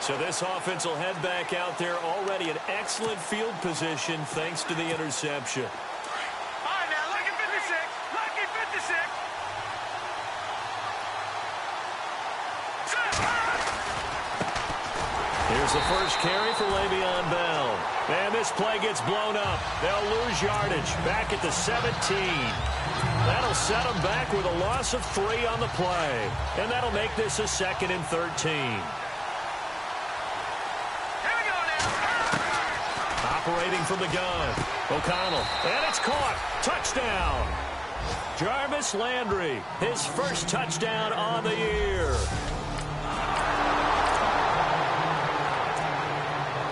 So this offense will head back out there, already in excellent field position thanks to the interception. All right, now, lucky 56. Lucky 56. Here's the first carry for Le'Veon Bell. And this play gets blown up. They'll lose yardage back at the 17. That'll set them back with a loss of 3 on the play. And that'll make this a 2nd and 13. Operating from the gun, O'Connell, and it's caught. Touchdown. Jarvis Landry, his first touchdown on the year.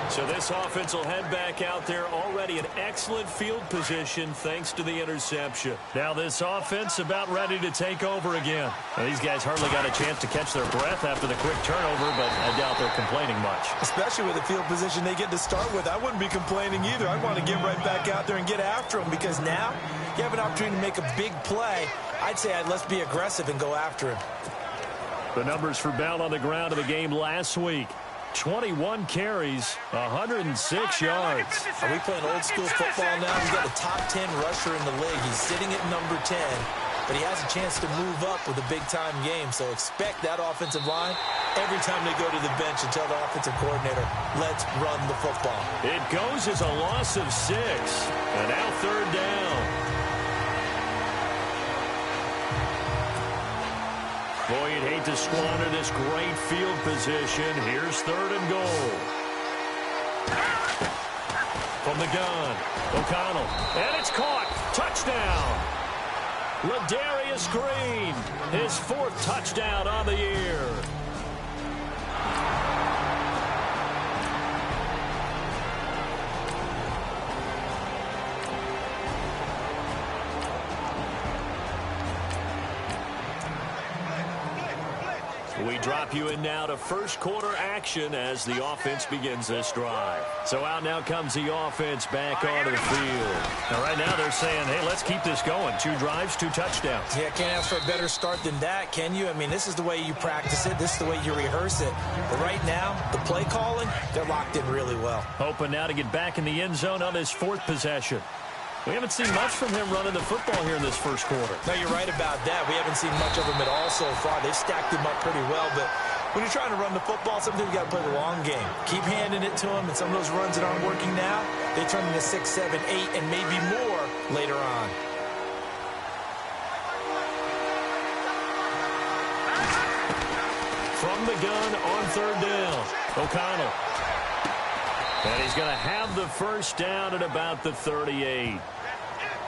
So this offense will head back out there, already in excellent field position thanks to the interception. Now this offense about ready to take over again. Now, these guys hardly got a chance to catch their breath after the quick turnover, but I doubt they're complaining much. Especially with the field position they get to start with. I wouldn't be complaining either. I'd want to get right back out there and get after them, because now you have an opportunity to make a big play. I'd say let's be aggressive and go after him. The numbers for Bell on the ground of the game last week. 21 carries, 106 yards. Are we playing old school football now? He's got the top 10 rusher in the league. He's sitting at number 10, but he has a chance to move up with a big-time game. So expect that offensive line every time they go to the bench and tell the offensive coordinator, let's run the football. It goes as a loss of 6, and now 3rd down. Boy, you'd hate to squander this great field position. Here's 3rd and goal. From the gun, O'Connell, and it's caught. Touchdown. Ladarius Green, his 4th touchdown on the year. We drop you in now to first quarter action as the offense begins this drive. So out now comes the offense back onto the field. Now right now they're saying, hey, let's keep this going. 2 drives, 2 touchdowns. Yeah, can't ask for a better start than that, can you? I mean, this is the way you practice it. This is the way you rehearse it. But right now, the play calling, they're locked in really well. Hoping now to get back in the end zone on his 4th possession. We haven't seen much from him running the football here in this first quarter. No, you're right about that. We haven't seen much of him at all so far. They've stacked him up pretty well, but when you're trying to run the football, sometimes you got to play the long game. Keep handing it to him, and some of those runs that aren't working now, they turn into 6, 7, 8, and maybe more later on. From the gun on 3rd down, O'Connell. And he's going to have the first down at about the 38.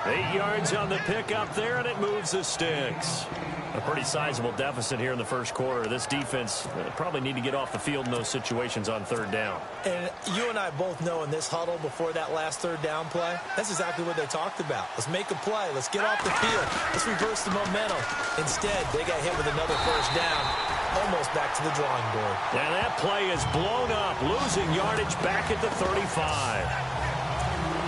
8 yards on the pickup there, and it moves the sticks. A pretty sizable deficit here in the first quarter. This defense probably need to get off the field in those situations on 3rd down. And you and I both know in this huddle before that last 3rd down play, that's exactly what they talked about. Let's make a play. Let's get off the field. Let's reverse the momentum. Instead, they got hit with another first down. Almost back to the drawing board. And that play is blown up, losing yardage back at the 35.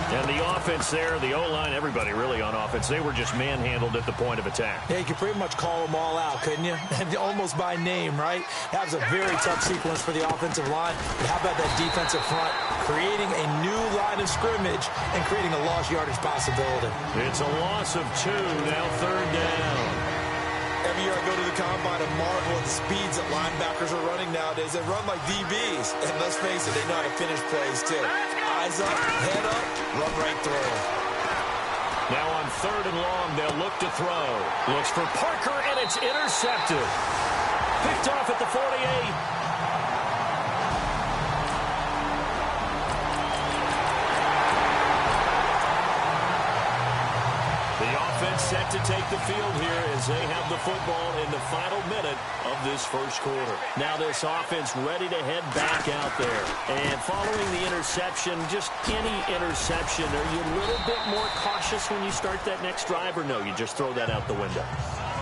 And the offense there, the O-line, everybody really on offense, they were just manhandled at the point of attack. Yeah, you could pretty much call them all out, couldn't you? Almost by name, right? That was a very tough sequence for the offensive line. But how about that defensive front creating a new line of scrimmage and creating a lost yardage possibility? It's a loss of 2, now 3rd down. Every year I go to the combine and marvel at the speeds that linebackers are running nowadays. They run like DBs. And let's face it, they know how to finish plays too. Eyes up, head up, run right through. Now on 3rd and long, they'll look to throw. Looks for Parker, and it's intercepted. Picked off at the 48. Set to take the field here as they have the football in the final minute of this first quarter. Now this offense ready to head back out there. And following the interception, just any interception, are you a little bit more cautious when you start that next drive, or no, you just throw that out the window?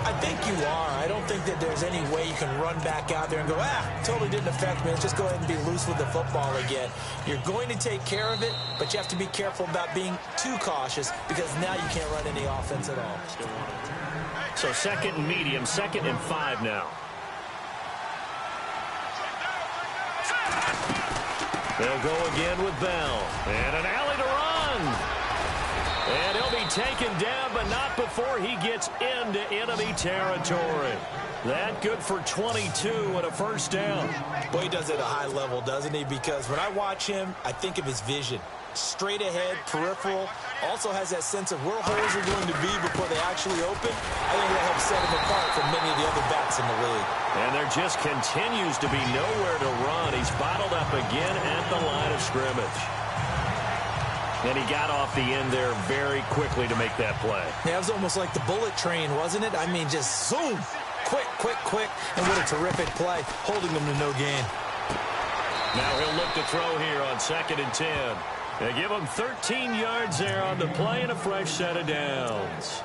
I think you are. I don't think that there's any way you can run back out there and go, totally didn't affect me. Let's just go ahead and be loose with the football again. You're going to take care of it, but you have to be careful about being too cautious because now you can't run any offense at all. So 2nd and medium, 2nd and 5 now. They'll go again with Bell. And an alley to run. And he'll be taken down, but not before he gets into enemy territory. That good for 22 and a first down. Boy, he does it at a high level, doesn't he? Because when I watch him, I think of his vision. Straight ahead, peripheral, also has that sense of where holes are going to be before they actually open. I think that helps set him apart from many of the other backs in the league. And there just continues to be nowhere to run. He's bottled up again at the line of scrimmage. And he got off the end there very quickly to make that play. Yeah, it was almost like the bullet train, wasn't it? I mean, just zoom. Quick, quick, quick. And what a terrific play, holding them to no gain. Now he'll look to throw here on 2nd and 10. They give him 13 yards there on the play and a fresh set of downs.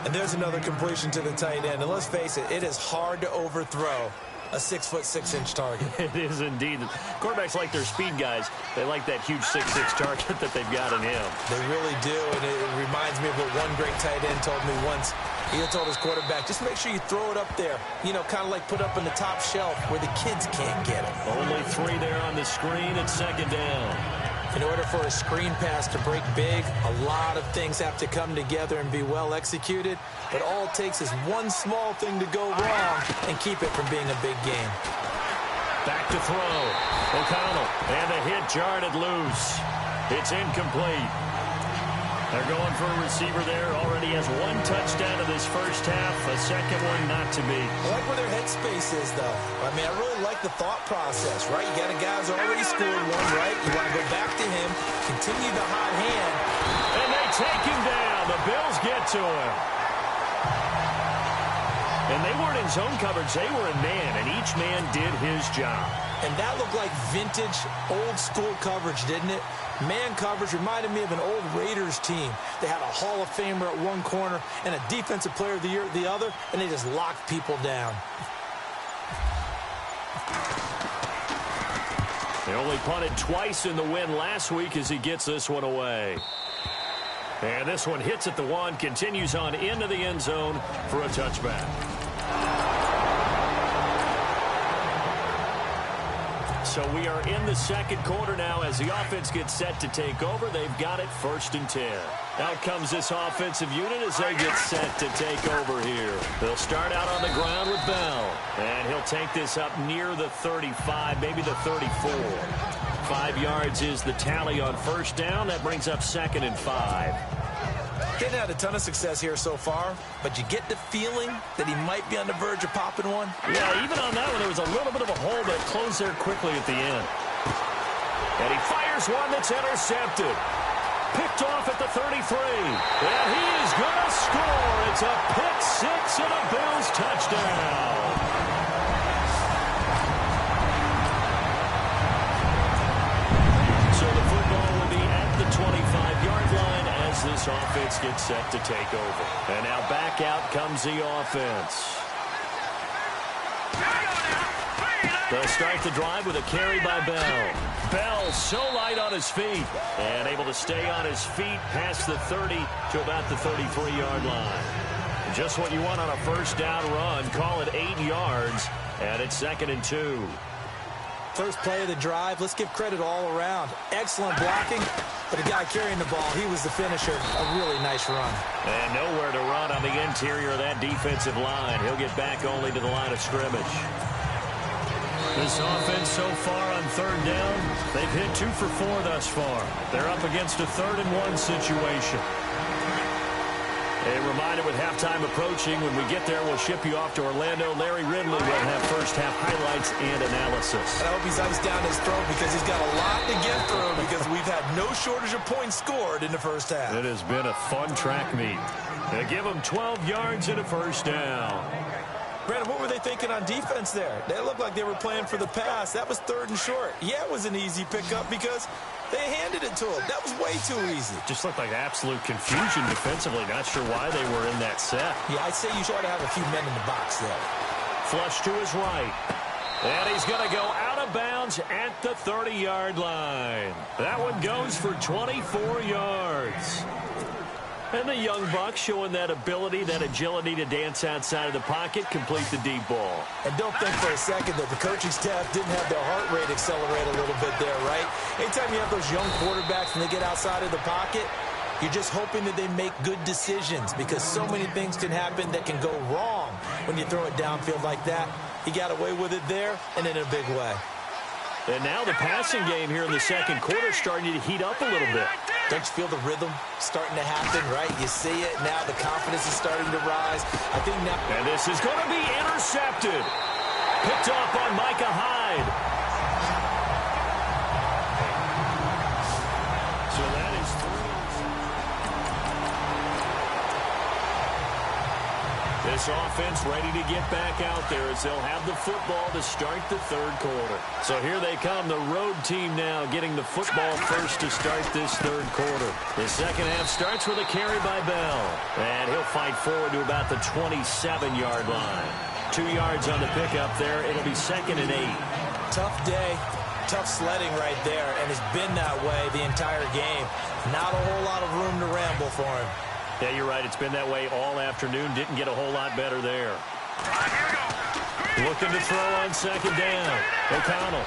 And there's another completion to the tight end. And let's face it, it is hard to overthrow a 6'6" target. It is indeed. Quarterbacks like their speed guys. They like that huge 6'6" target that they've got in him. They really do, and it reminds me of what one great tight end told me once. He told his quarterback, just make sure you throw it up there. You know, kind of like put up on the top shelf where the kids can't get it. Only 3 there on the screen at 2nd down. In order for a screen pass to break big, a lot of things have to come together and be well executed. But all it takes is one small thing to go wrong and keep it from being a big game. Back to throw. O'Connell. And the hit jarred loose. It's incomplete. They're going for a receiver there. Already has 1 touchdown in this first half. A second one not to be. I like where their headspace is, though. I mean, I really like the thought process, right? You got a guy who's already scored one, right? You want to go back to him, continue the hot hand. And they take him down. The Bills get to him. And they weren't in zone coverage. They were in man, and each man did his job. And that looked like vintage, old-school coverage, didn't it? Man coverage reminded me of an old Raiders team. They had a Hall of Famer at one corner and a Defensive Player of the Year at the other, and they just locked people down. They only punted twice in the win last week as he gets this one away. And this one hits at the 1, continues on into the end zone for a touchback. So we are in the second quarter now as the offense gets set to take over. They've got it 1st and 10. Out comes this offensive unit as they get set to take over here. They'll start out on the ground with Bell. And he'll take this up near the 35, maybe the 34. 5 yards is the tally on 1st down. That brings up 2nd and 5. Didn't have a ton of success here so far, but you get the feeling that he might be on the verge of popping one. Yeah, even on that one, there was a little bit of a hole that closed there quickly at the end. And he fires one that's intercepted. Picked off at the 33. And he is going to score. It's a pick 6 and a Bills touchdown. So the football will be at the 25-yard line as this offense gets set to take over. And now back out comes the offense. They'll start the drive with a carry by Bell. Bell so light on his feet and able to stay on his feet past the 30 to about the 33-yard line. Just what you want on a 1st down run. Call it 8 yards, and it's 2nd and 2. First play of the drive, let's give credit all around. Excellent blocking, but the guy carrying the ball, he was the finisher. A really nice run. And nowhere to run on the interior of that defensive line. He'll get back only to the line of scrimmage. This offense so far on 3rd down, they've hit 2 for 4 thus far. They're up against a 3rd and 1 situation. A reminder with halftime approaching, when we get there, we'll ship you off to Orlando. Larry Ridley will have first half highlights and analysis. And I hope he's iced down his throat because he's got a lot to get through because we've had no shortage of points scored in the first half. It has been a fun track meet. They give him 12 yards and a 1st down. Brandon, what were they thinking on defense there? They looked like they were playing for the pass. That was 3rd and short. Yeah, it was an easy pickup because they handed it to him. That was way too easy. Just looked like absolute confusion defensively. Not sure why they were in that set. Yeah, I'd say you ought to have a few men in the box there. Flush to his right. And he's going to go out of bounds at the 30-yard line. That one goes for 24 yards. And the young buck showing that ability, that agility to dance outside of the pocket, complete the deep ball. And don't think for a second that the coaching staff didn't have their heart rate accelerate a little bit there, right? Anytime you have those young quarterbacks and they get outside of the pocket, you're just hoping that they make good decisions because so many things can happen that can go wrong when you throw it downfield like that. He got away with it there and in a big way. And now the passing game here in the second quarter starting to heat up a little bit. Don't you feel the rhythm starting to happen, right? You see it now. The confidence is starting to rise. I think now. And this is going to be intercepted. Picked off on Micah Hyde. So that is 3. This offense ready to get back out there as they'll have the football to start the third quarter. So here they come, the road team now getting the football first to start this third quarter. The second half starts with a carry by Bell. And he'll fight forward to about the 27-yard line. 2 yards on the pickup there. It'll be 2nd and 8. Tough day, tough sledding right there, and it's been that way the entire game. Not a whole lot of room to ramble for him. Yeah, you're right. It's been that way all afternoon. Didn't get a whole lot better there. Looking to throw on second down. O'Connell.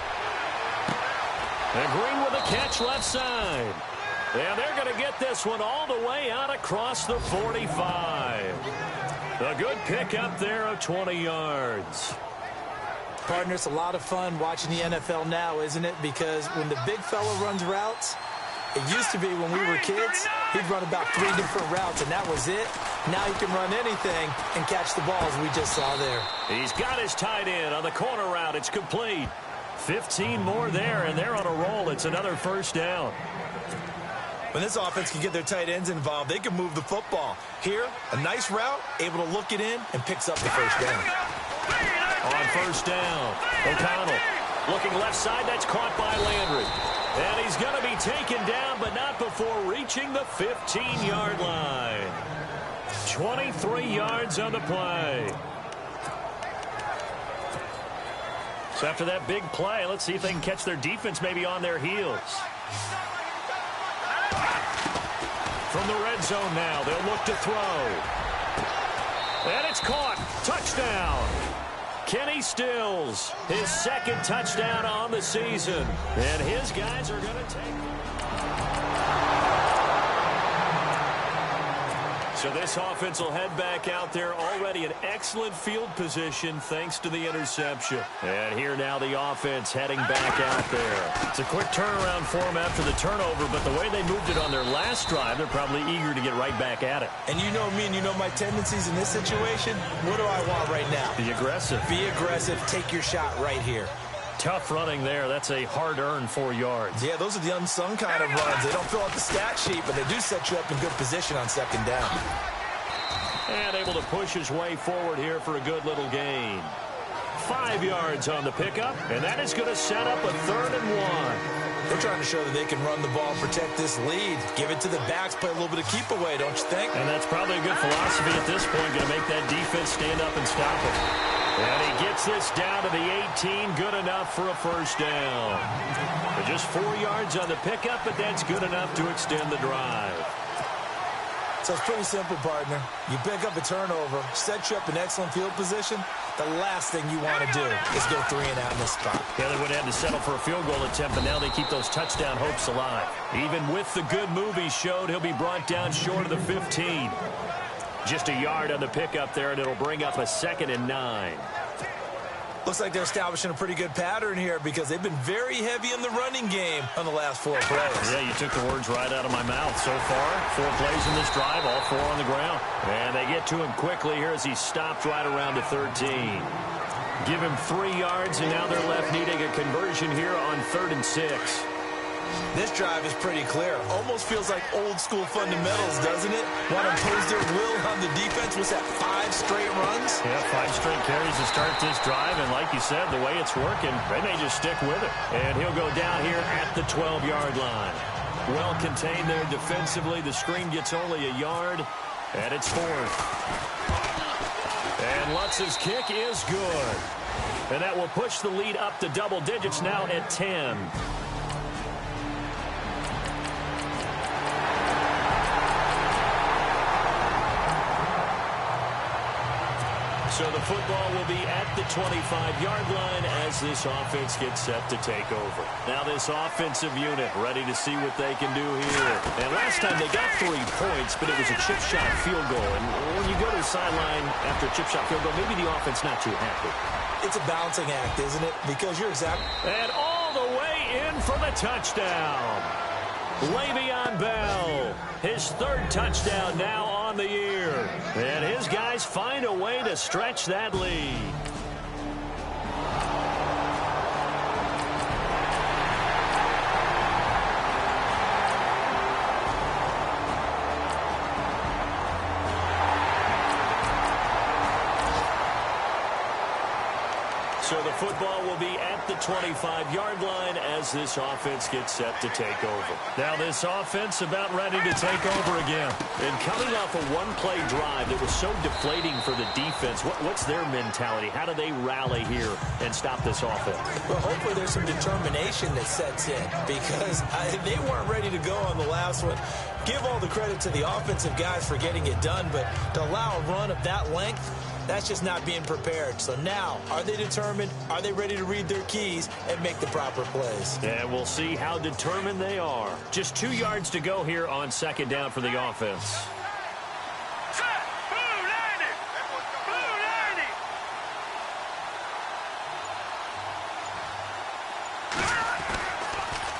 And Green with a catch left side. And they're going to get this one all the way out across the 45. A good pickup there of 20 yards. Partner, it's a lot of fun watching the NFL now, isn't it? Because when the big fella runs routes, it used to be when we were kids, he'd run about 3 different routes, and that was it. Now he can run anything and catch the balls we just saw there. He's got his tight end on the corner route. It's complete. 15 more there, and they're on a roll. It's another first down. When this offense can get their tight ends involved, they can move the football. Here, a nice route, able to look it in, and picks up the first down. On first down, O'Connell looking left side. That's caught by Landry. And he's going to be taken down, but not before reaching the 15-yard line. 23 yards on the play. So after that big play, let's see if they can catch their defense maybe on their heels. From the red zone now, they'll look to throw. And it's caught. Touchdown. Kenny Stills, his second touchdown on the season. And his guys are going to take it. So this offense will head back out there, already in excellent field position thanks to the interception. And here now the offense heading back out there. It's a quick turnaround for them after the turnover, but the way they moved it on their last drive, they're probably eager to get right back at it. And you know me and you know my tendencies in this situation. What do I want right now? Be aggressive. Be aggressive. Take your shot right here. Tough running there. That's a hard-earned 4 yards. Yeah, those are the unsung kind of runs. They don't fill out the stat sheet, but they do set you up in good position on second down. And able to push his way forward here for a good little gain. 5 yards on the pickup, and that is going to set up a 3rd and 1. They're trying to show that they can run the ball and protect this lead. Give it to the backs, play a little bit of keep away, don't you think? And that's probably a good philosophy at this point, going to make that defense stand up and stop it. And he gets this down to the 18, good enough for a first down. But just 4 yards on the pickup, but that's good enough to extend the drive. So it's pretty simple, partner. You pick up a turnover, set you up in excellent field position. The last thing you want to do is go 3 and out in this spot. Yeah, they would have had to settle for a field goal attempt, but now they keep those touchdown hopes alive. Even with the good move he showed, he'll be brought down short of the 15. Just a yard on the pickup there, and it'll bring up a 2nd and 9. Looks like they're establishing a pretty good pattern here because they've been very heavy in the running game on the last 4 plays. Yeah, you took the words right out of my mouth. So far, 4 plays in this drive, all 4 on the ground. And they get to him quickly here as he stopped right around the 13. Give him 3 yards, and now they're left needing a conversion here on 3rd and 6. This drive is pretty clear. Almost feels like old school fundamentals, doesn't it? Want to impose their will on the defense. Was that 5 straight runs? Yeah, 5 straight carries to start this drive. And like you said, the way it's working, they may just stick with it. And he'll go down here at the 12-yard line. Well contained there defensively. The screen gets only a yard. And it's 4th. And Lutz's kick is good. And that will push the lead up to double digits now at 10. So the football will be at the 25-yard line as this offense gets set to take over. Now this offensive unit ready to see what they can do here. And last time they got 3 points, but it was a chip shot field goal. And when you go to the sideline after a chip shot field goal, maybe the offense not too happy. It's a balancing act, isn't it? Because you're exactly... And all the way in for the touchdown. Le'Veon Bell, his 3rd touchdown now on the year. And his guys find a way to stretch that lead. So the football will be at the 25-yard line as this offense gets set to take over. Now this offense about ready to take over again. And coming off a one-play drive that was so deflating for the defense, what's their mentality? How do they rally here and stop this offense? Well, hopefully there's some determination that sets in because they weren't ready to go on the last one. Give all the credit to the offensive guys for getting it done, but to allow a run of that length, that's just not being prepared. So now, are they determined? Are they ready to read their keys and make the proper plays? And we'll see how determined they are. Just 2 yards to go here on 2nd down for the offense.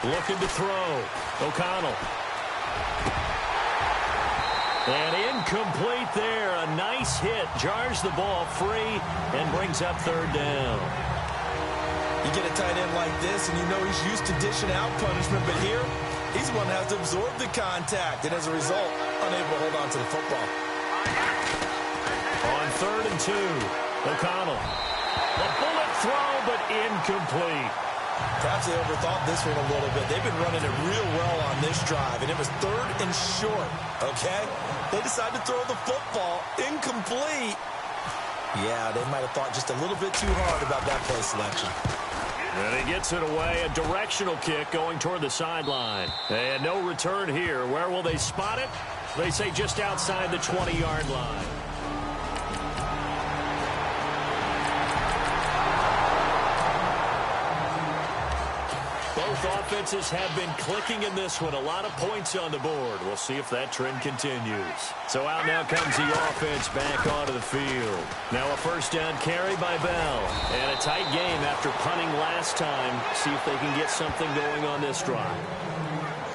Looking to throw. O'Connell. And incomplete there. A nice hit. Jars the ball free and brings up 3rd down. You get a tight end like this, and you know he's used to dishing out punishment. But here, he's the one that has to absorb the contact. And as a result, unable to hold on to the football. On 3rd and 2, O'Connell. A bullet throw, but incomplete. Perhaps they overthought this one a little bit. They've been running it real well on this drive, and it was 3rd and short, okay? They decided to throw the football incomplete. Yeah, they might have thought just a little bit too hard about that play selection. And he gets it away, a directional kick going toward the sideline. And no return here. Where will they spot it? They say just outside the 20-yard line. Both offenses have been clicking in this one. A lot of points on the board. We'll see if that trend continues. So out now comes the offense back onto the field. Now a 1st down carry by Bell. And a tight game after punting last time. See if they can get something going on this drive.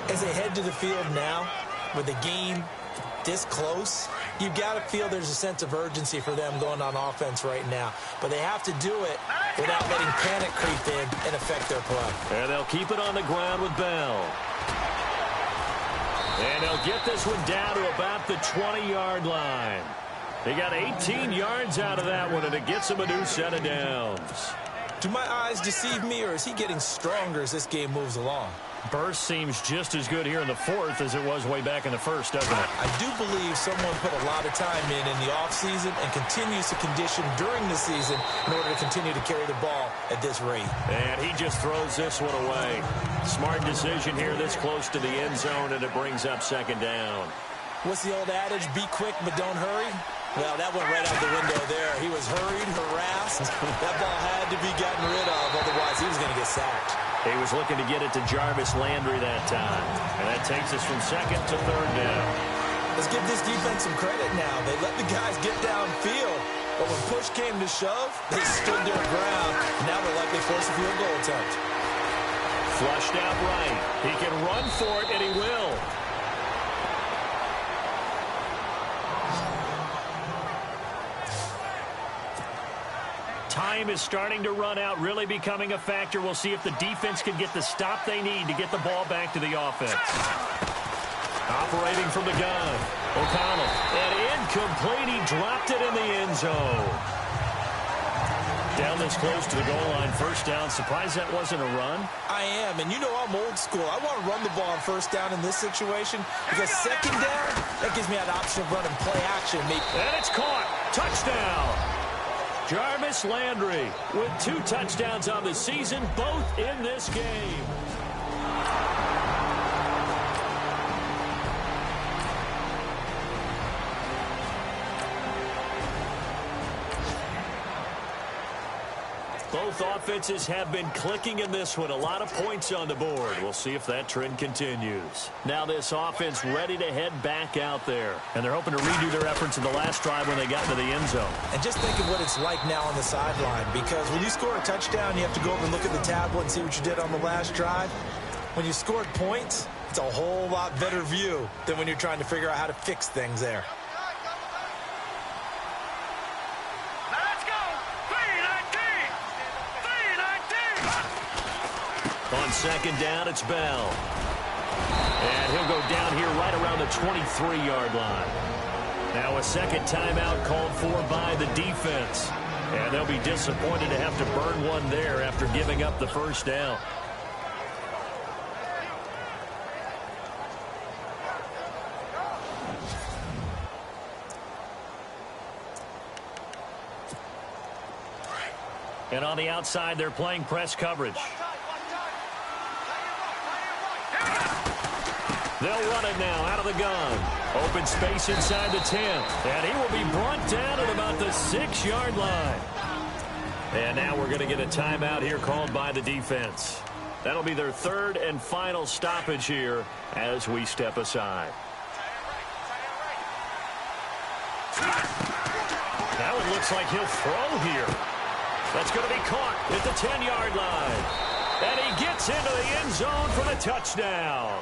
As they head to the field now, with the game this close, you've got to feel there's a sense of urgency for them going on offense right now. But they have to do it without letting panic creep in and affect their play. And they'll keep it on the ground with Bell. And they'll get this one down to about the 20-yard line. They got 18 yards out of that one, and it gets them a new set of downs. Do my eyes deceive me, or is he getting stronger as this game moves along? Burst seems just as good here in the 4th as it was way back in the 1st, doesn't it? I do believe someone put a lot of time in the offseason and continues to condition during the season in order to continue to carry the ball at this rate. And he just throws this one away. Smart decision here this close to the end zone, and it brings up 2nd down. What's the old adage? Be quick, but don't hurry? Well, that went right out the window there. He was hurried, harassed. That ball had to be gotten rid of, otherwise he was going to get sacked. He was looking to get it to Jarvis Landry that time. And that takes us from 2nd to 3rd down. Let's give this defense some credit now. They let the guys get downfield. But when push came to shove, they stood their ground. Now they're likely to force a field goal attempt. Flushed out right. He can run for it, and he will. Time is starting to run out, really becoming a factor. We'll see if the defense can get the stop they need to get the ball back to the offense. Operating from the gun, O'Connell. And incomplete, he dropped it in the end zone. Down this close to the goal line, 1st down. Surprised that wasn't a run? I am, and you know I'm old school. I want to run the ball on 1st down in this situation because 2nd down, that gives me that option of running play action. And it's caught. Touchdown. Jarvis Landry with 2 touchdowns on the season, both in this game. Both offenses have been clicking in this one. A lot of points on the board. We'll see if that trend continues. Now this offense ready to head back out there. And they're hoping to redo their efforts in the last drive when they got into the end zone. And just think of what it's like now on the sideline, because when you score a touchdown, you have to go over and look at the tablet and see what you did on the last drive. When you scored points, it's a whole lot better view than when you're trying to figure out how to fix things there. On second down, it's Bell. And he'll go down here right around the 23-yard line. Now a second timeout called for by the defense. And they'll be disappointed to have to burn one there after giving up the first down. And on the outside, they're playing press coverage. They'll run it now out of the gun. Open space inside the 10. And he will be brought down at about the 6-yard line. And now we're going to get a timeout here called by the defense. That'll be their third and final stoppage here as we step aside. Now it looks like he'll throw here. That's going to be caught at the 10-yard line. And he gets into the end zone for the touchdown.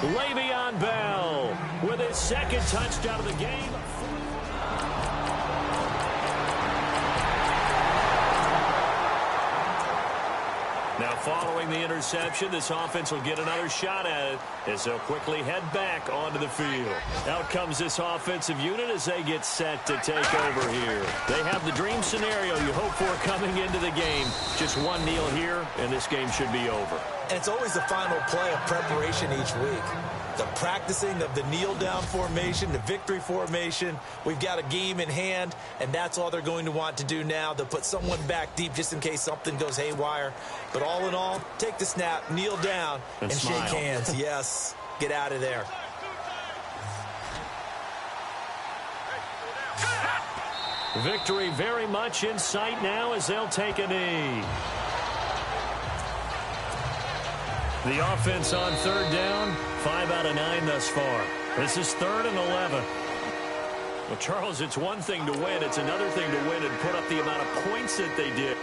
Le'Veon Bell with his second touchdown of the game. Now following the interception, this offense will get another shot at it as they'll quickly head back onto the field. Out comes this offensive unit as they get set to take over here. They have the dream scenario you hope for coming into the game. Just one kneel here, and this game should be over. And it's always the final play of preparation each week. The practicing of the kneel-down formation, the victory formation. We've got a game in hand, and that's all they're going to want to do now. They'll put someone back deep just in case something goes haywire. But all in all, take the snap, kneel down, and shake hands. Yes, get out of there. Victory very much in sight now as they'll take a knee. The offense on third down, 5 out of 9 thus far. This is 3rd and 11. Well, Charles, it's one thing to win. It's another thing to win and put up the amount of points that they did.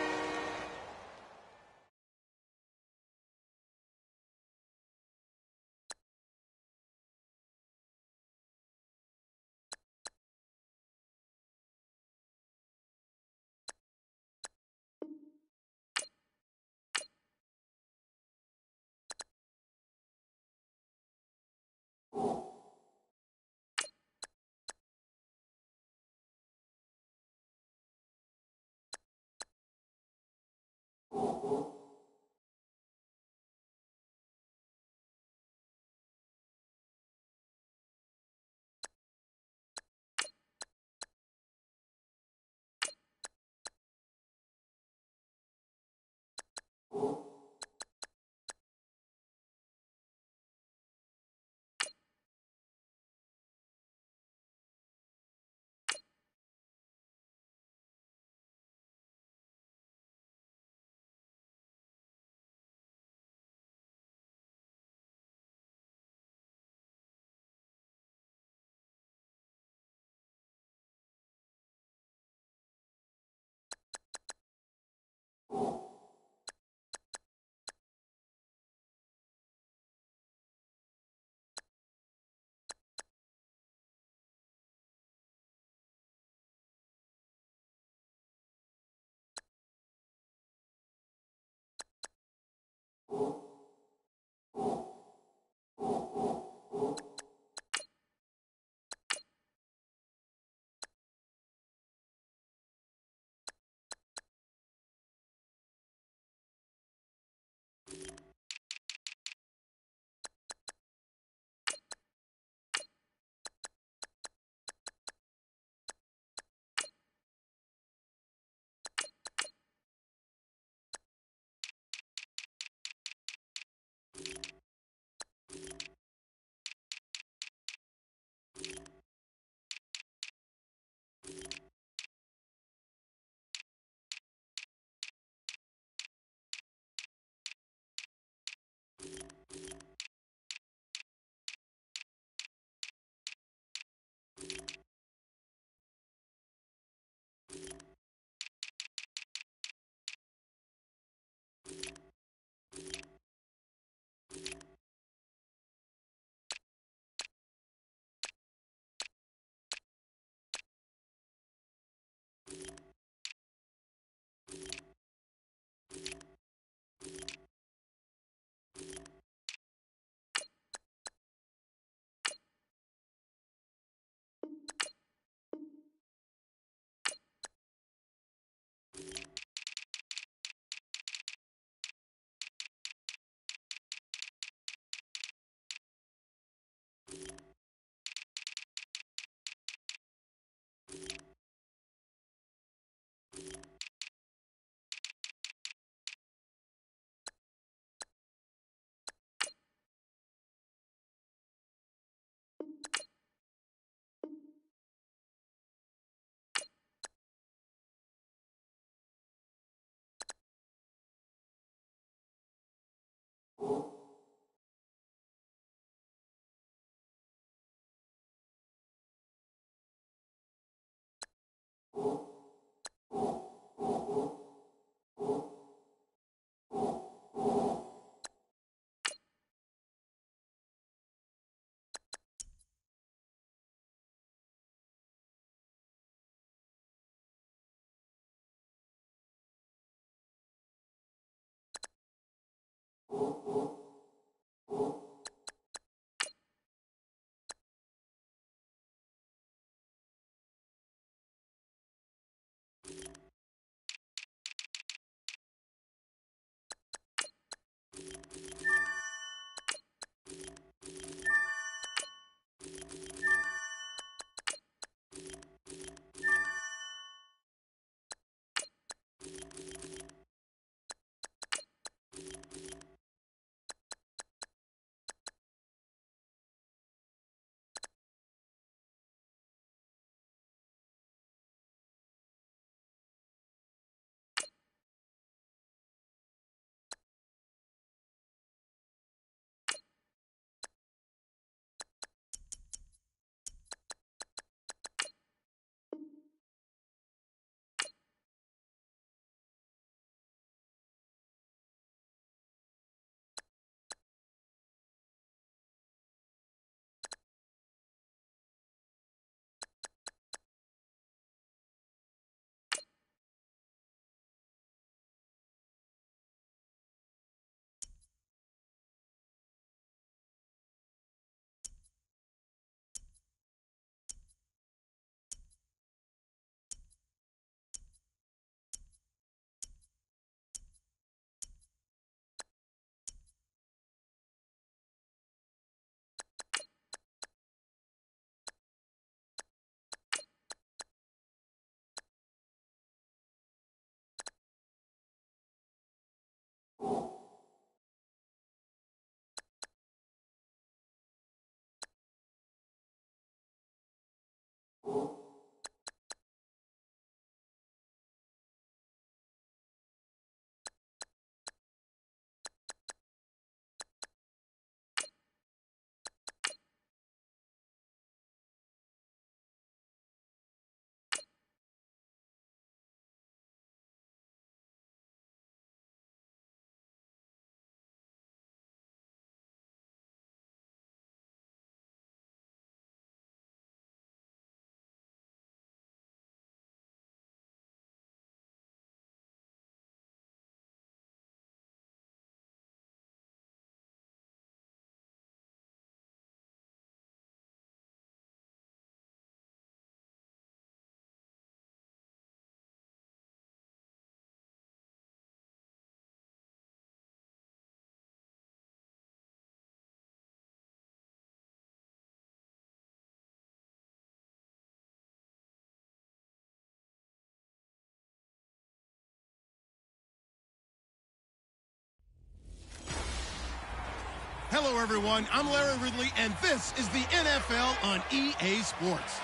Hello, everyone. I'm Larry Ridley, and this is the NFL on EA Sports.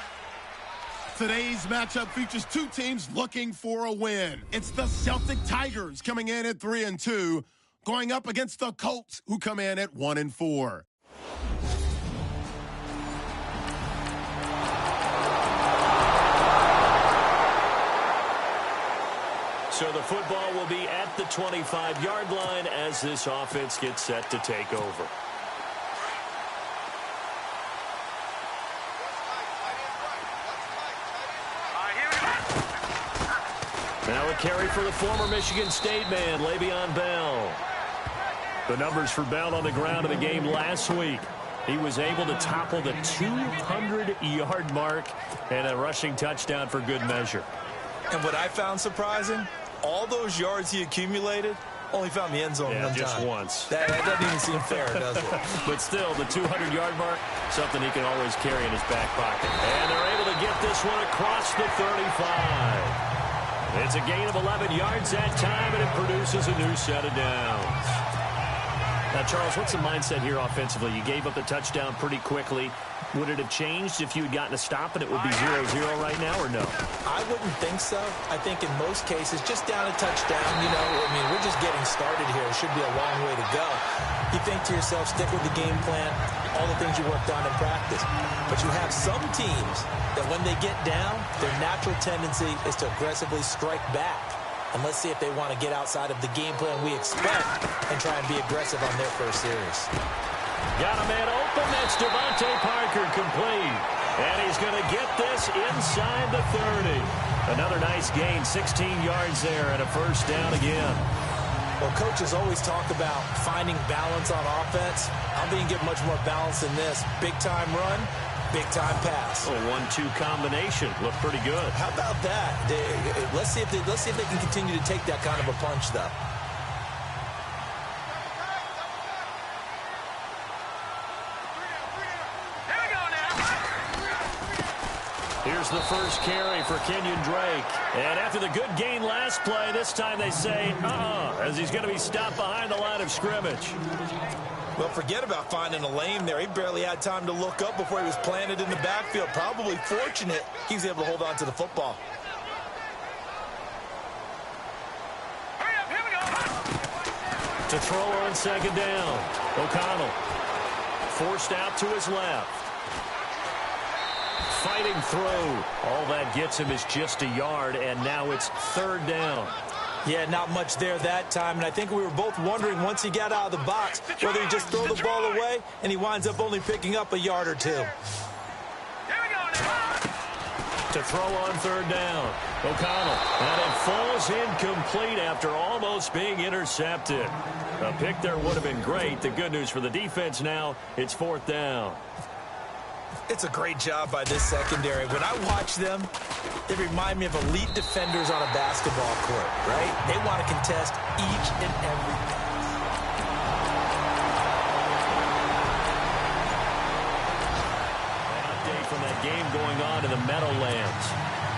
Today's matchup features two teams looking for a win. It's the Celtic Tigers coming in at 3-2, going up against the Colts, who come in at 1-4. So the football will be at the 25-yard line as this offense gets set to take over. Now a carry for the former Michigan State man, Le'Veon Bell. The numbers for Bell on the ground in the game last week. He was able to topple the 200-yard mark and a rushing touchdown for good measure. And what I found surprising, all those yards he accumulated, only found the end zone one time. Just once. That doesn't even seem fair, does it? But still, the 200-yard mark, something he can always carry in his back pocket. And they're able to get this one across the 35. It's a gain of 11 yards that time, and it produces a new set of downs. Now, Charles, what's the mindset here offensively? You gave up the touchdown pretty quickly. Would it have changed if you had gotten a stop and it would be 0-0 right now, or no? I wouldn't think so. I think in most cases, just down a touchdown, we're just getting started here. It should be a long way to go. You think to yourself, stick with the game plan, all the things you worked on in practice. But you have some teams that when they get down, their natural tendency is to aggressively strike back. And let's see if they want to get outside of the game plan we expect and try and be aggressive on their first series. Got a man open. That's Devontae Parker complete. And he's going to get this inside the 30. Another nice gain, 16 yards there, and a first down again. Well, coaches always talk about finding balance on offense. I'm being given much more balance than this. Big-time run, big-time pass. A 1-2 combination. Looked pretty good. How about that? Let's see if they can continue to take that kind of a punch, though. Here's the first carry for Kenyon Drake. And after the good gain last play, this time they say, as he's going to be stopped behind the line of scrimmage. Well, forget about finding a lane there. He barely had time to look up before he was planted in the backfield. Probably fortunate he was able to hold on to the football. To throw on second down. O'Connell forced out to his left. Fighting through. All that gets him is just a yard, and now it's third down. Yeah, not much there that time, and I think we were both wondering once he got out of the box whether he just throw the ball away, and he winds up only picking up a yard or two. To throw on third down. O'Connell. And it falls incomplete after almost being intercepted. A pick there would have been great. The good news for the defense now, it's fourth down. It's a great job by this secondary. When I watch them, they remind me of elite defenders on a basketball court, right? They want to contest each and every pass. An update from that game going on in the Meadowlands.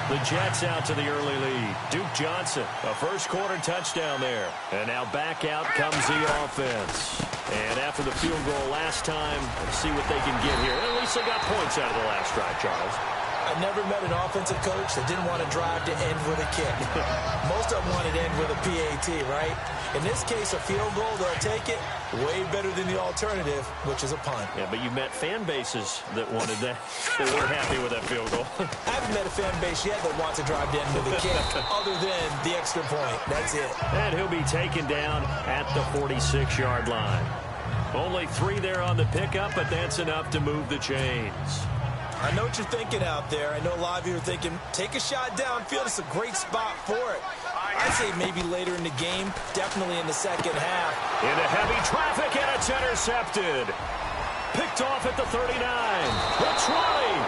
The Jets out to the early lead. Duke Johnson, a first-quarter touchdown there. And now back out comes the offense. And after the field goal last time, let's see what they can get here. At least they got points out of the last drive, Charles. I never met an offensive coach that didn't want to drive to end with a kick. Most of them wanted to end with a PAT, right? In this case, a field goal, they'll take it. Way better than the alternative, which is a punt. Yeah, but you met fan bases that wanted that. They weren't happy with that field goal. I haven't met a fan base yet that wants to drive to end with a kick, other than the extra point. That's it. And he'll be taken down at the 46-yard line. Only 3 there on the pickup, but that's enough to move the chains. I know what you're thinking out there. I know a lot of you are thinking, take a shot downfield. It's a great spot for it. I'd say maybe later in the game, definitely in the second half. Into heavy traffic, and it's intercepted. Picked off at the 39. The 20.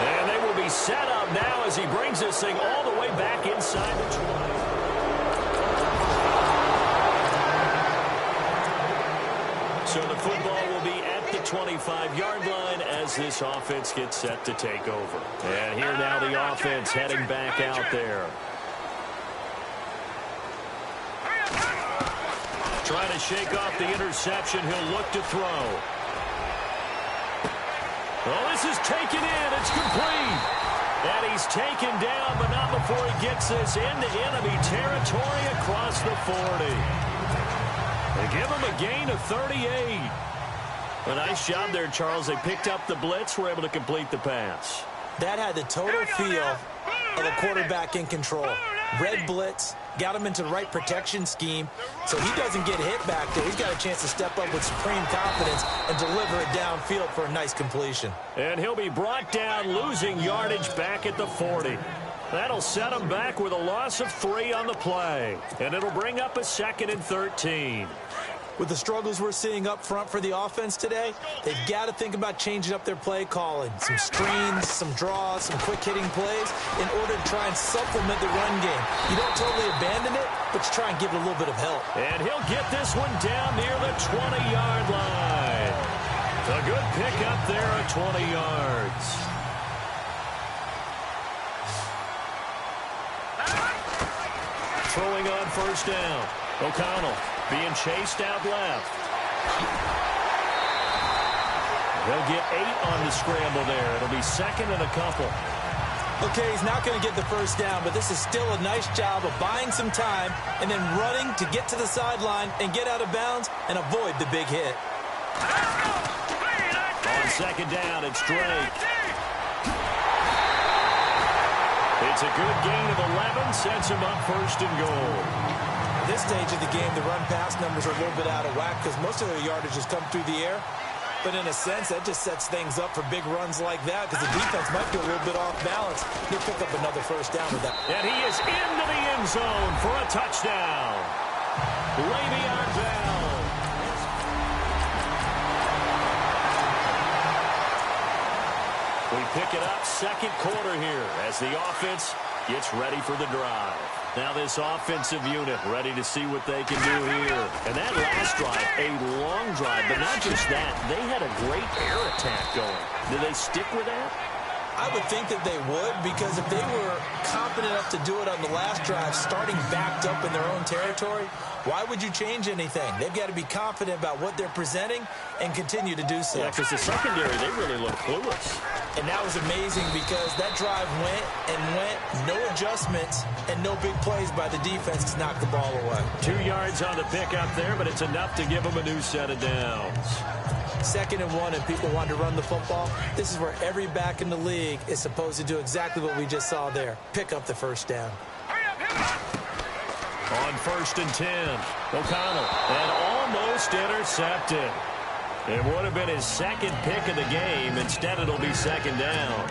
And they will be set up now as he brings this thing all the way back inside the 20. So the football will be at the 25-yard line as this offense gets set to take over. And here now the offense heading back out there. Trying to shake off the interception. He'll look to throw. Oh, this is taken in. It's complete. And he's taken down, but not before he gets this into enemy territory across the 40. They give him a gain of 38. A nice job there, Charles. They picked up the blitz, were able to complete the pass. That had the total feel of a quarterback in control. Red blitz, got him into the right protection scheme, so he doesn't get hit back there. He's got a chance to step up with supreme confidence and deliver it downfield for a nice completion. And he'll be brought down, losing yardage back at the 40. That'll set him back with a loss of 3 on the play. And it'll bring up a 2nd and 13. With the struggles we're seeing up front for the offense today, they've got to think about changing up their play calling. Some screens, some draws, some quick-hitting plays in order to try and supplement the run game. You don't totally abandon it, but you try and give it a little bit of help. And he'll get this one down near the 20-yard line. A good pickup there at 20 yards. Throwing on first down. O'Connell being chased out left. They'll get 8 on the scramble there. It'll be 2nd and a couple. Okay, he's not going to get the first down, but this is still a nice job of buying some time and then running to get to the sideline and get out of bounds and avoid the big hit. On second down, it's Drake. It's a good gain of 11, sets him up 1st and goal. At this stage of the game, the run-pass numbers are a little bit out of whack because most of their yardage has come through the air. But in a sense, that just sets things up for big runs like that because the defense might be a little bit off balance. He'll pick up another first down with that. And he is into the end zone for a touchdown. Le'Veon Bell. We pick it up second quarter here as the offense gets ready for the drive. Now this offensive unit ready to see what they can do here. And that last drive, a long drive, but not just that. They had a great air attack going. Do they stick with that? I would think that they would, because if they were confident enough to do it on the last drive, starting backed up in their own territory, why would you change anything? They've got to be confident about what they're presenting and continue to do so. Yeah, because the secondary, they really look clueless. And that was amazing because that drive went and went, no adjustments, and no big plays by the defense to knock the ball away. 2 yards on the pickup there, but it's enough to give them a new set of downs. 2nd and 1, and people want to run the football. This is where every back in the league is supposed to do exactly what we just saw there. Pick up the first down. On 1st and 10, O'Connell, and almost intercepted. It would have been his second pick of the game. Instead, it'll be 2nd down.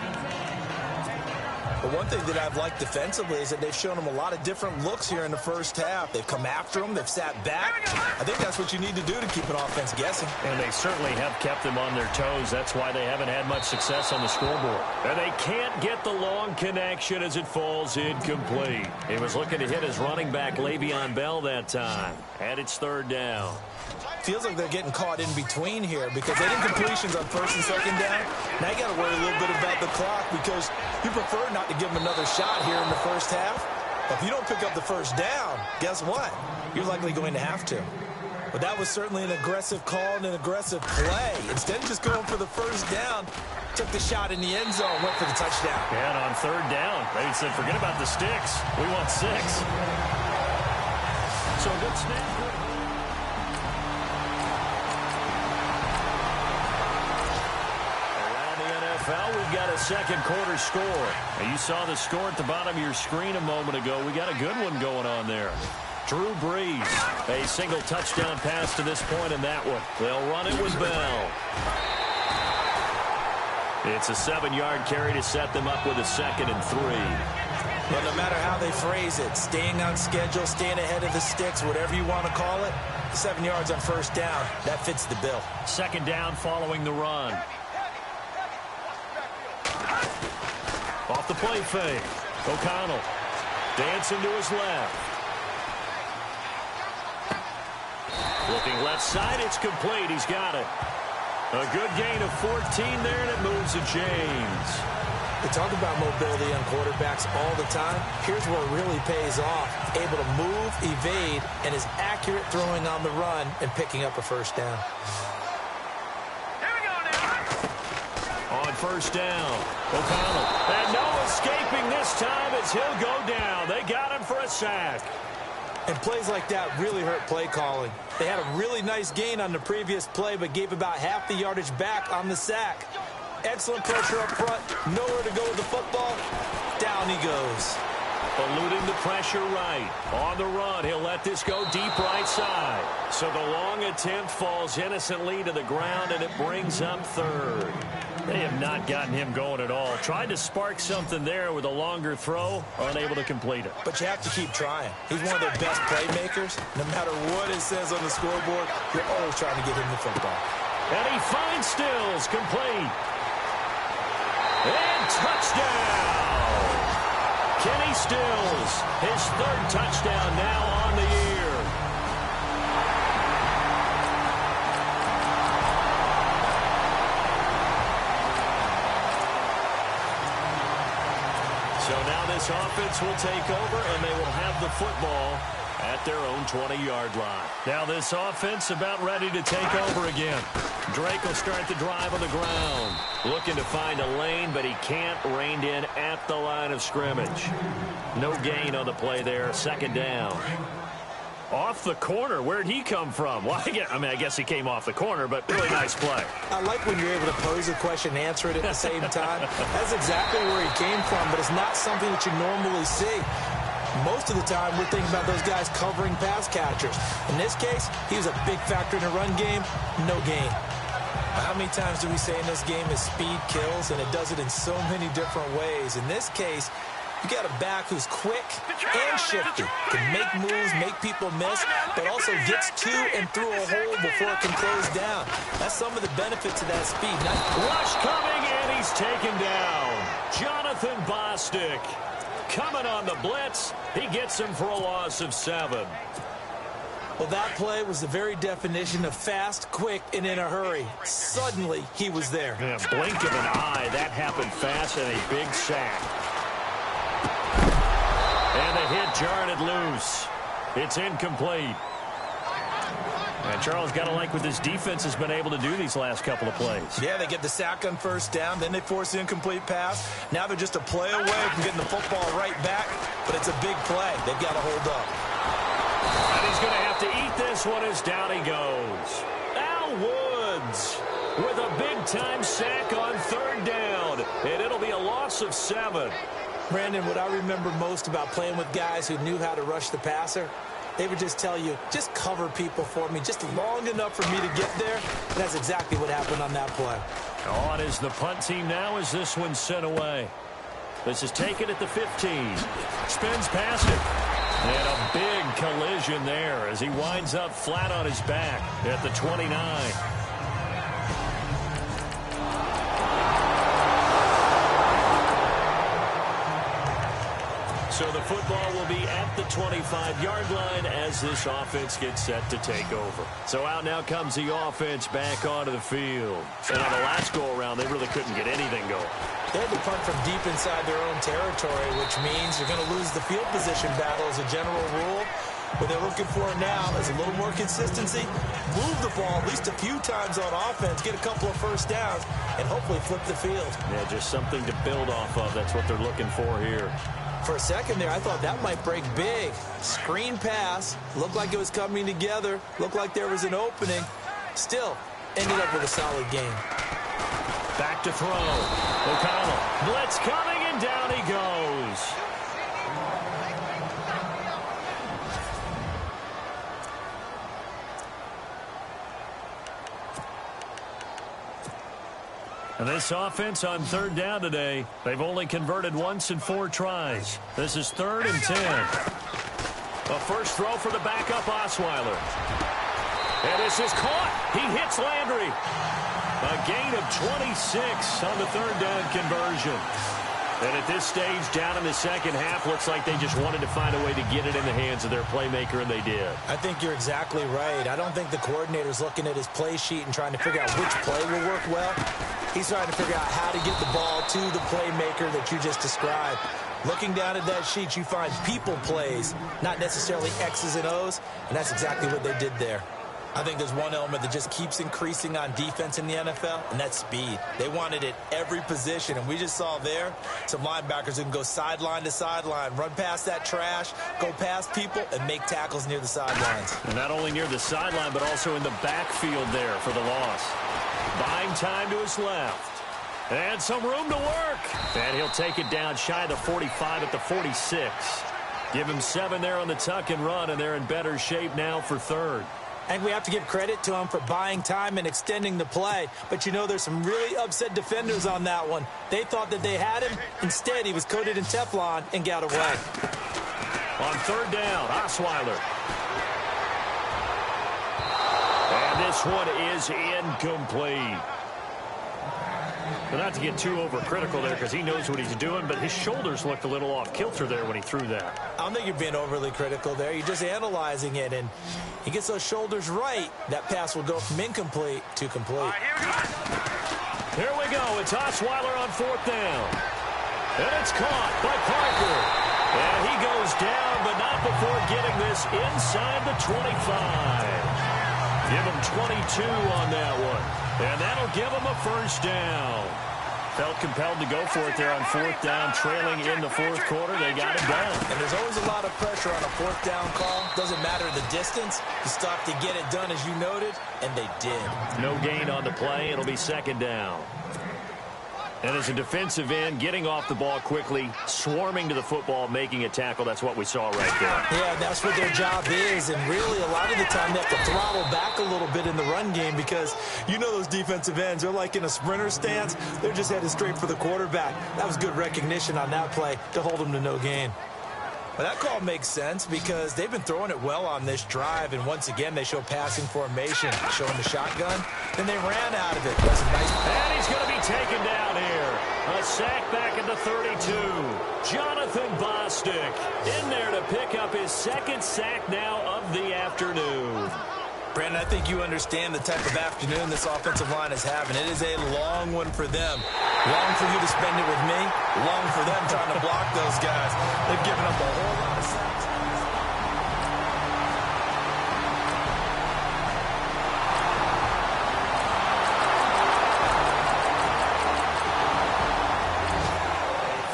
But one thing that I've liked defensively is that they've shown him a lot of different looks here in the first half. They've come after him. They've sat back. I think that's what you need to do to keep an offense guessing. And they certainly have kept them on their toes. That's why they haven't had much success on the scoreboard. And they can't get the long connection as it falls incomplete. He was looking to hit his running back, Le'Veon Bell, that time. And it's 3rd down. Feels like they're getting caught in between here because they didn't completions on 1st and 2nd down. Now you got to worry a little bit about the clock because you prefer not to give them another shot here in the first half. But if you don't pick up the first down, guess what? You're likely going to have to. But that was certainly an aggressive call and an aggressive play. Instead of just going for the first down, took the shot in the end zone, went for the touchdown. And on 3rd down, they said, forget about the sticks. We want 6. So good snap. We've got a second quarter score. Now you saw the score at the bottom of your screen a moment ago. We got a good one going on there. Drew Brees, a single touchdown pass to this point in that one. They'll run it with Bell. It's a 7-yard carry to set them up with a 2nd and 3. Well, no matter how they phrase it, staying on schedule, staying ahead of the sticks, whatever you want to call it, 7 yards on 1st down, that fits the bill. 2nd down following the run. Off the play fake. O'Connell dancing to his left. Looking left side, it's complete. He's got it. A good gain of 14 there, and it moves to James. We talk about mobility on quarterbacks all the time. Here's where it really pays off. Able to move, evade, and is accurate throwing on the run and picking up a 1st down. On 1st down, O'Connell. And no escaping this time as he'll go down. They got him for a sack. And plays like that really hurt play calling. They had a really nice gain on the previous play, but gave about half the yardage back on the sack. Excellent pressure up front. Nowhere to go with the football. Down he goes. Eluding the pressure right. On the run, he'll let this go deep right side. So the long attempt falls innocently to the ground, and it brings up 3rd. They have not gotten him going at all. Tried to spark something there with a longer throw, unable to complete it. But you have to keep trying. He's one of their best playmakers. No matter what it says on the scoreboard, you're always trying to get him the football. And he finds Stills, complete. And touchdown! Kenny Stills, his 3rd touchdown now on the year. So now this offense will take over, and they will have the football at their own 20-yard line. Now this offense about ready to take over again. Drake will start the drive on the ground. Looking to find a lane, but he can't. Reined in at the line of scrimmage. No gain on the play there. 2nd down. Off the corner. Where'd he come from? Well, I guess he came off the corner, but really nice play. I like when you're able to pose a question and answer it at the same time. That's exactly where he came from, but it's not something that you normally see. Most of the time, we're thinking about those guys covering pass catchers. In this case, he was a big factor in the run game. No gain. How many times do we say in this game is speed kills, and it does it in so many different ways. In this case, You got a back who's quick and shifty, can make moves, make people miss, but also gets to and through a hole before it can close down. That's some of the benefits of that speed. Rush coming, and he's taken down. Jonathan Bostic coming on the blitz. He gets him for a loss of 7. Well, that play was the very definition of fast, quick, and in a hurry. Suddenly, he was there. Yeah, blink of an eye. That happened fast, and a big sack. And the hit jarred it loose. It's incomplete. And Charles got to like what this defense has been able to do these last couple of plays. Yeah, they get the sack on first down, then they force the incomplete pass. Now they're just a play away from getting the football right back, but it's a big play. They've got to hold up. And he's going to have to eat this one as down he goes. Al Woods with a big-time sack on third down, and it'll be a loss of 7. Brandon, what I remember most about playing with guys who knew how to rush the passer, they would just tell you, just cover people for me, just long enough for me to get there. And that's exactly what happened on that play. On is the punt team now as this one's sent away. This is taken at the 15. Spins past it. And a big collision there as he winds up flat on his back at the 29. So the football will be at the 25-yard line as this offense gets set to take over. So out now comes the offense back onto the field. And on the last go-around, they really couldn't get anything going. They had to punt from deep inside their own territory, which means you're going to lose the field position battle as a general rule. What they're looking for now is a little more consistency, move the ball at least a few times on offense, get a couple of first downs, and hopefully flip the field. Yeah, just something to build off of. That's what they're looking for here. For a second there, I thought that might break big. Screen pass, looked like it was coming together, looked like there was an opening. Still, ended up with a solid game. Back to throw. O'Connell. Blitz coming, and down he goes. And this offense on third down today, they've only converted once in 4 tries. This is 3rd and 10. A first throw for the backup Osweiler. And this is caught. He hits Landry. A gain of 26 on the third down conversion. And at this stage, down in the second half, looks like they just wanted to find a way to get it in the hands of their playmaker, and they did. I think you're exactly right. I don't think the coordinator's looking at his play sheet and trying to figure out which play will work well. He's trying to figure out how to get the ball to the playmaker that you just described. Looking down at that sheet, you find people plays, not necessarily X's and O's, and that's exactly what they did there. I think there's one element that just keeps increasing on defense in the NFL, and that's speed. They want it at every position, and we just saw there some linebackers who can go sideline to sideline, run past that trash, go past people, and make tackles near the sidelines. And not only near the sideline, but also in the backfield there for the loss. Buying time to his left. And some room to work. And he'll take it down shy of the 45 at the 46. Give him 7 there on the tuck and run, and they're in better shape now for 3rd. And we have to give credit to him for buying time and extending the play. But, you know, there's some really upset defenders on that one. They thought that they had him. Instead, he was coated in Teflon and got away. On 3rd down, Osweiler. And this one is incomplete. But not to get too overcritical there because he knows what he's doing, but his shoulders looked a little off kilter there when he threw that. I don't think you're being overly critical there. You're just analyzing it, and he gets those shoulders right. That pass will go from incomplete to complete. Here we go. It's Osweiler on 4th down. And it's caught by Parker. And he goes down, but not before getting this inside the 25. Give him 22 on that one. And that'll give him a first down. Felt compelled to go for it there on 4th down, trailing in the 4th quarter. They got it done. And there's always a lot of pressure on a 4th down call. Doesn't matter the distance. You stop to get it done, as you noted, and they did. No gain on the play. It'll be 2nd down. And as a defensive end, getting off the ball quickly, swarming to the football, making a tackle, that's what we saw right there. Yeah, that's what their job is, and really a lot of the time they have to throttle back a little bit in the run game because you know those defensive ends, they're like in a sprinter stance. They're just headed straight for the quarterback. That was good recognition on that play to hold them to no gain. Well, that call makes sense because they've been throwing it well on this drive, and once again, they show passing formation, showing the shotgun. Then they ran out of it. That's a nice play. And he's going to be taken down here. A sack back at the 32. Jonathan Bostic in there to pick up his second sack now of the afternoon. Brandon, I think you understand the type of afternoon this offensive line is having. It is a long one for them. Long for you to spend it with me. Long for them trying to block those guys. They've given up a whole lot of sacks.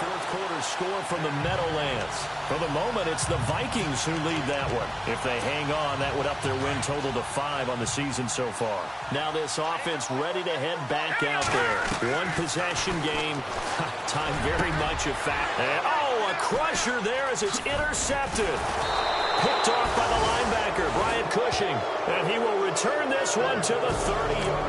Fourth quarter score from the Meadowlands. For the moment, it's the Vikings who lead that one. If they hang on, that would up their win total to 5 on the season so far. Now this offense ready to head back out there. One possession game. Time very much a factor. Oh, a crusher there as it's intercepted. Picked off by the linebacker, Brian Cushing. And he will return this one to the 30-yard